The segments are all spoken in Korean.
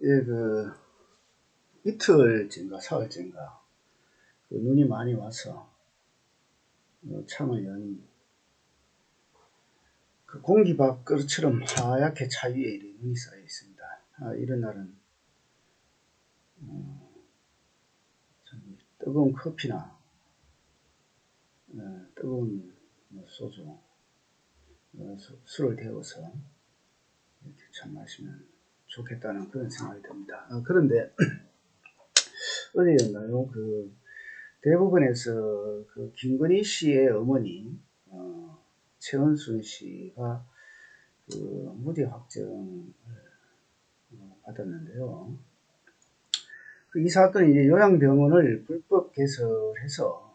예, 이틀째인가, 사흘째인가, 눈이 많이 와서, 창을 여니, 공기 밥그릇처럼 하얗게 차 위에 이렇게 눈이 쌓여 있습니다. 이런 날은, 뜨거운 커피나, 뜨거운 소주, 술을 데워서 이렇게 참 마시면 좋겠다는 그런 생각이 듭니다. 그런데, 어제였나요? 대법원에서 김건희 씨의 어머니, 최은순 씨가 무죄 확정을 받았는데요. 이 사건은 이제 요양병원을 불법 개설해서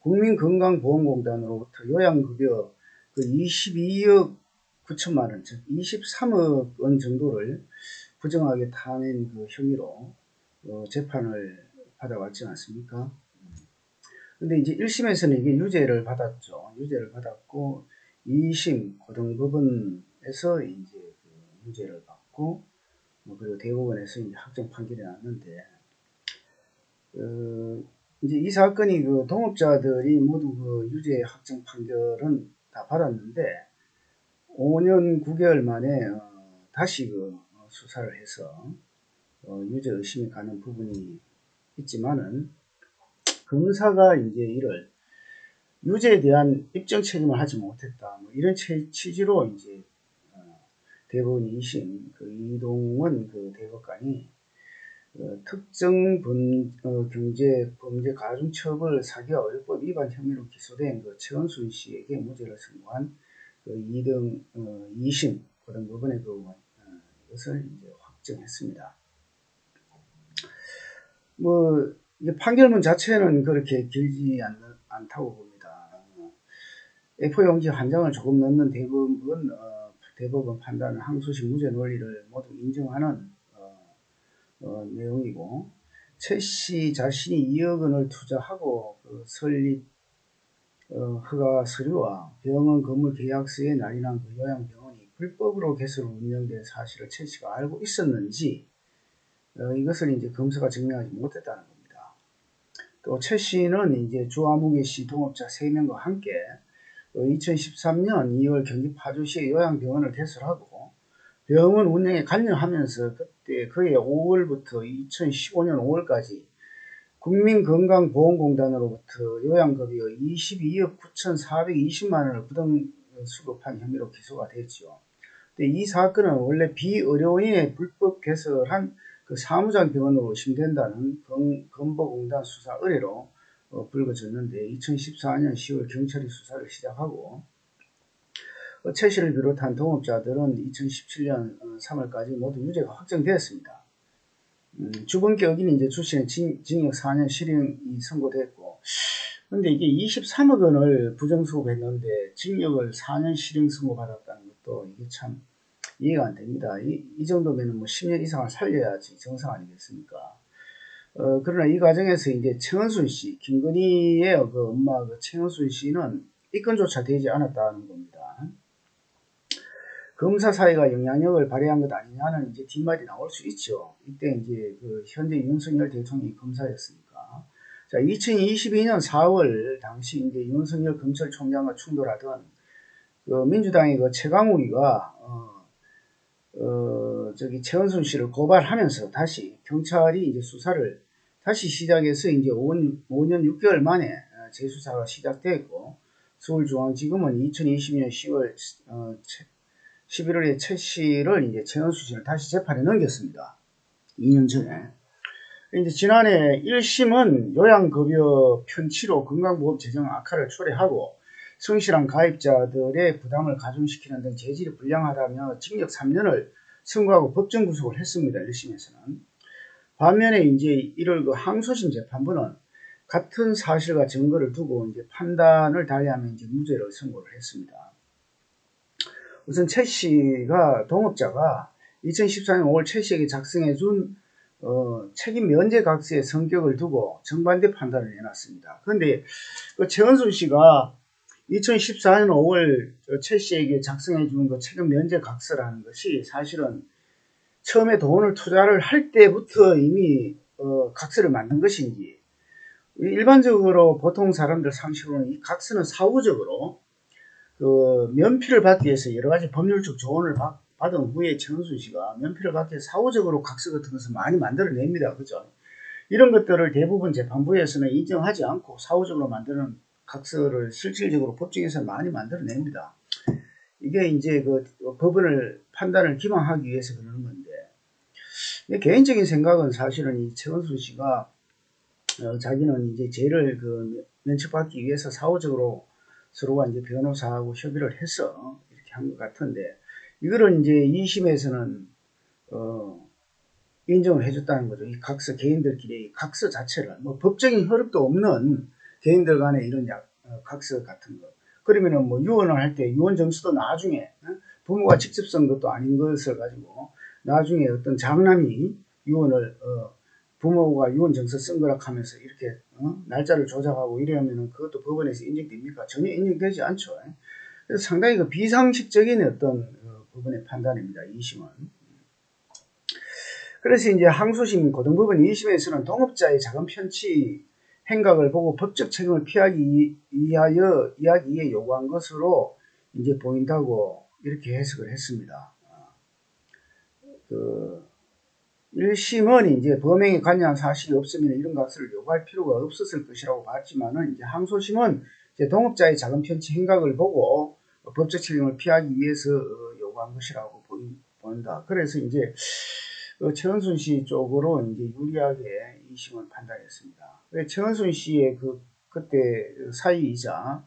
국민건강보험공단으로부터 요양급여 22억 9천만 원, 즉 23억 원 정도를 부정하게 타낸 혐의로 재판을 받아왔지 않습니까? 근데 이제 1심에서는 이게 유죄를 받았죠. 유죄를 받았고 2심 고등법원에서 이제 유죄를 받고 그리고 대법원에서 이제 확정 판결이 났는데 이제 이 사건이 동업자들이 모두 유죄 확정 판결은 다 받았는데 5년 9개월 만에 다시 수사를 해서 유죄 의심이 가는 부분이 있지만은 검사가 이제 이를 유죄에 대한 입증 책임을 하지 못했다. 이런 취지로 이제 대법원 2심 이동원 대법관이 특정 경제 범죄 가중처벌 사기와 의료법 위반 혐의로 기소된 최은순 씨에게 무죄를 선고한 2심 고등법원의 이것을 이제 확정했습니다. 이게 판결문 자체는 그렇게 길지 않다고 봅니다. A4용지 한 장을 조금 넣는 대법원 판단은 항소심 무죄 논리를 모두 인정하는 내용이고, 최 씨 자신이 2억 원을 투자하고 설립 허가 서류와 병원 건물 계약서에 날인한 요양병원이 불법으로 개설로 운영된 사실을 최 씨가 알고 있었는지 이것을 이제 검사가 증명하지 못했다는 겁니다. 또 최 씨는 이제 주아무개 씨 동업자 3명과 함께 2013년 2월 경기 파주시에 요양병원을 개설하고 병원 운영에 관여하면서 그때 그해 5월부터 2015년 5월까지 국민건강보험공단으로부터 요양급여 22억 9,420만 원을 부당 수급한 혐의로 기소가 됐죠. 근데 이 사건은 원래 비의료인의 불법 개설한 사무장 병원으로 의심된다는 건보공단 수사 의뢰로 불거졌는데 2014년 10월 경찰이 수사를 시작하고 최 씨를 비롯한 동업자들은 2017년 3월까지 모두 유죄가 확정되었습니다. 주범계 어긴 이제 출신의 징역 4년 실형이 선고됐고, 근데 이게 23억 원을 부정수급했는데 징역을 4년 실형 선고받았다는 것도 이게 참 이해가 안 됩니다. 이 정도면은 10년 이상을 살려야지 정상 아니겠습니까? 그러나 이 과정에서 이제 최은순 씨, 김건희의 엄마 최은순 씨는 입건조차 되지 않았다는 겁니다. 검사 사이가 영향력을 발휘한 것 아니냐는 이제 뒷말이 나올 수 있죠. 이때 이제 현재 윤석열 대통령이 검사였으니까. 자, 2022년 4월 당시 이제 윤석열 검찰총장과 충돌하던 민주당의 최강욱이가 최은순 씨를 고발하면서 다시 경찰이 이제 수사를 다시 시작해서 이제 5년 6개월 만에 재수사가 시작됐고 서울중앙지검은 2020년 11월에 최 씨를 이제 최은순 씨를 다시 재판에 넘겼습니다. 2년 전에. 이제 지난해 1심은 요양급여 편취로 건강보험 재정 악화를 초래하고 성실한 가입자들의 부담을 가중시키는 등 재질이 불량하다며 징역 3년을 선고하고 법정 구속을 했습니다. 1심에서는. 반면에 이제 이를 항소심 재판부는 같은 사실과 증거를 두고 이제 판단을 달리하며 이제 무죄를 선고를 했습니다. 우선 최 씨가 동업자가 2014년 5월 최 씨에게 작성해준 책임 면제 각서의 성격을 두고 정반대 판단을 해놨습니다. 그런데 최은순 씨가 2014년 5월 최 씨에게 작성해준 책임 면제 각서라는 것이 사실은 처음에 돈을 투자를 할 때부터 이미 각서를 만든 것인지, 일반적으로 보통 사람들 상식으로는 이 각서는 사후적으로 그 면피를 받기 위해서 여러 가지 법률적 조언을 받은 후에 최은순 씨가 면피를 받기 위해서 사후적으로 각서 같은 것을 많이 만들어냅니다. 그죠? 이런 것들을 대부분 재판부에서는 인정하지 않고 사후적으로 만드는 각서를 실질적으로 법정에서 많이 만들어냅니다. 이게 이제 그 법원을 판단을 기망하기 위해서 그러는 건데, 개인적인 생각은 사실은 이 최은순 씨가 자기는 이제 죄를 그 면책받기 위해서 사후적으로 서로가 이제 변호사하고 협의를 해서 이렇게 한 것 같은데, 이거를 이제 2심에서는 인정을 해줬다는 거죠. 이 각서, 개인들끼리 이 각서 자체를, 뭐 법적인 효력도 없는 개인들 간의 이런 각서 같은 거. 그러면은 뭐 유언을 할 때 유언 점수도 나중에 부모가 직접 쓴 것도 아닌 것을 가지고 나중에 어떤 장남이 유언을 부모가 유언 정서 쓴 거라 하면서 이렇게 날짜를 조작하고 이러면은 그것도 법원에서 인정됩니까? 전혀 인정되지 않죠. 그래서 상당히 그 비상식적인 어떤 법원의 판단입니다. 2심은. 그래서 이제 항소심 고등법원 2심에서는 동업자의 자금 편취 행각을 보고 법적 책임을 피하기 위하기에 요구한 것으로 이제 보인다고 이렇게 해석을 했습니다. 그 1심은 이제 범행에 관여한 사실이 없으면 이런 값을 요구할 필요가 없었을 것이라고 봤지만은, 이제 항소심은 이제 동업자의 자금 편취 행각을 보고 법적 책임을 피하기 위해서 요구한 것이라고 보인다. 그래서 이제 최은순 씨 쪽으로 이제 유리하게 2심은 판단했습니다. 최은순 씨의 그때 사위이자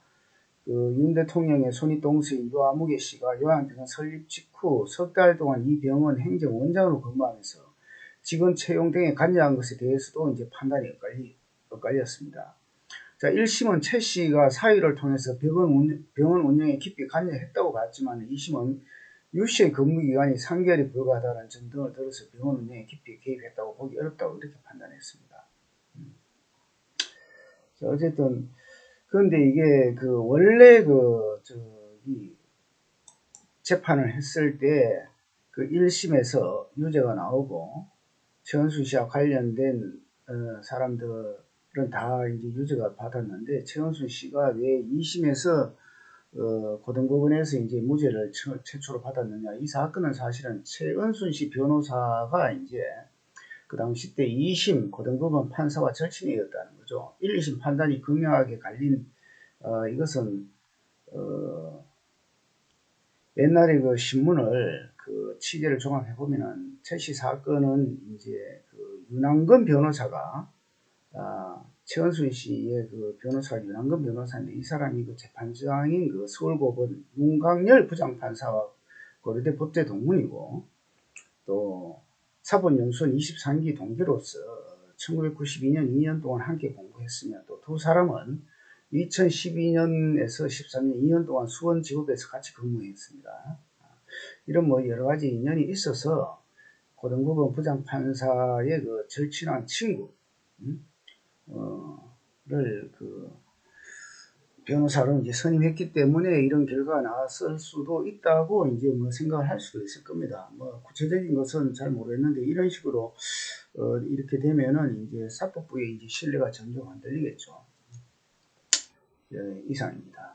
윤 대통령의 손윗동생 유아무개 씨가 요양병원 설립 직후 석 달 동안 이 병원 행정원장으로 근무하면서 직원 채용 등에 관여한 것에 대해서도 이제 판단이 엇갈렸습니다. 자, 1심은 최 씨가 사위를 통해서 병원 운영에 깊이 관여했다고 봤지만, 2심은 유 씨의 근무기간이 3개월이 불과하다는 점 등을 들어서 병원 운영에 깊이 개입했다고 보기 어렵다고 이렇게 판단했습니다. 자, 어쨌든 그런데 이게 원래 재판을 했을 때 1심에서 유죄가 나오고 최은순 씨와 관련된 사람들은 다 이제 유죄가 받았는데, 최은순 씨가 왜 2심에서 고등법원에서 이제 무죄를 최초로 받았느냐. 이 사건은 사실은 최은순 씨 변호사가 이제 그 당시 때 2심 고등법원 판사와 절친이었다는 거죠. 1, 2심 판단이 극명하게 갈린 이것은 옛날에 그 신문을 취재를 종합해 보면은 최 씨 사건은 이제 윤한건 변호사가 최은순 씨의 변호사가 윤한건 변호사인데, 이 사람이 재판장인 서울고법 윤강열 부장판사와 고려대 법대 동문이고, 또 사법연수원 23기 동기로서 1992년 2년 동안 함께 공부했으며, 또 두 사람은 2012년에서 13년 2년 동안 수원지법에서 같이 근무했습니다. 이런 뭐 여러 가지 인연이 있어서 고등법원 부장판사의 절친한 친구를 변호사로 이제 선임했기 때문에 이런 결과가 나왔을 수도 있다고 이제 뭐 생각을 할 수도 있을 겁니다. 뭐 구체적인 것은 잘 모르겠는데, 이런 식으로 이렇게 되면은 이제 사법부의 이제 신뢰가 점점 흔들리겠죠. 예, 이상입니다.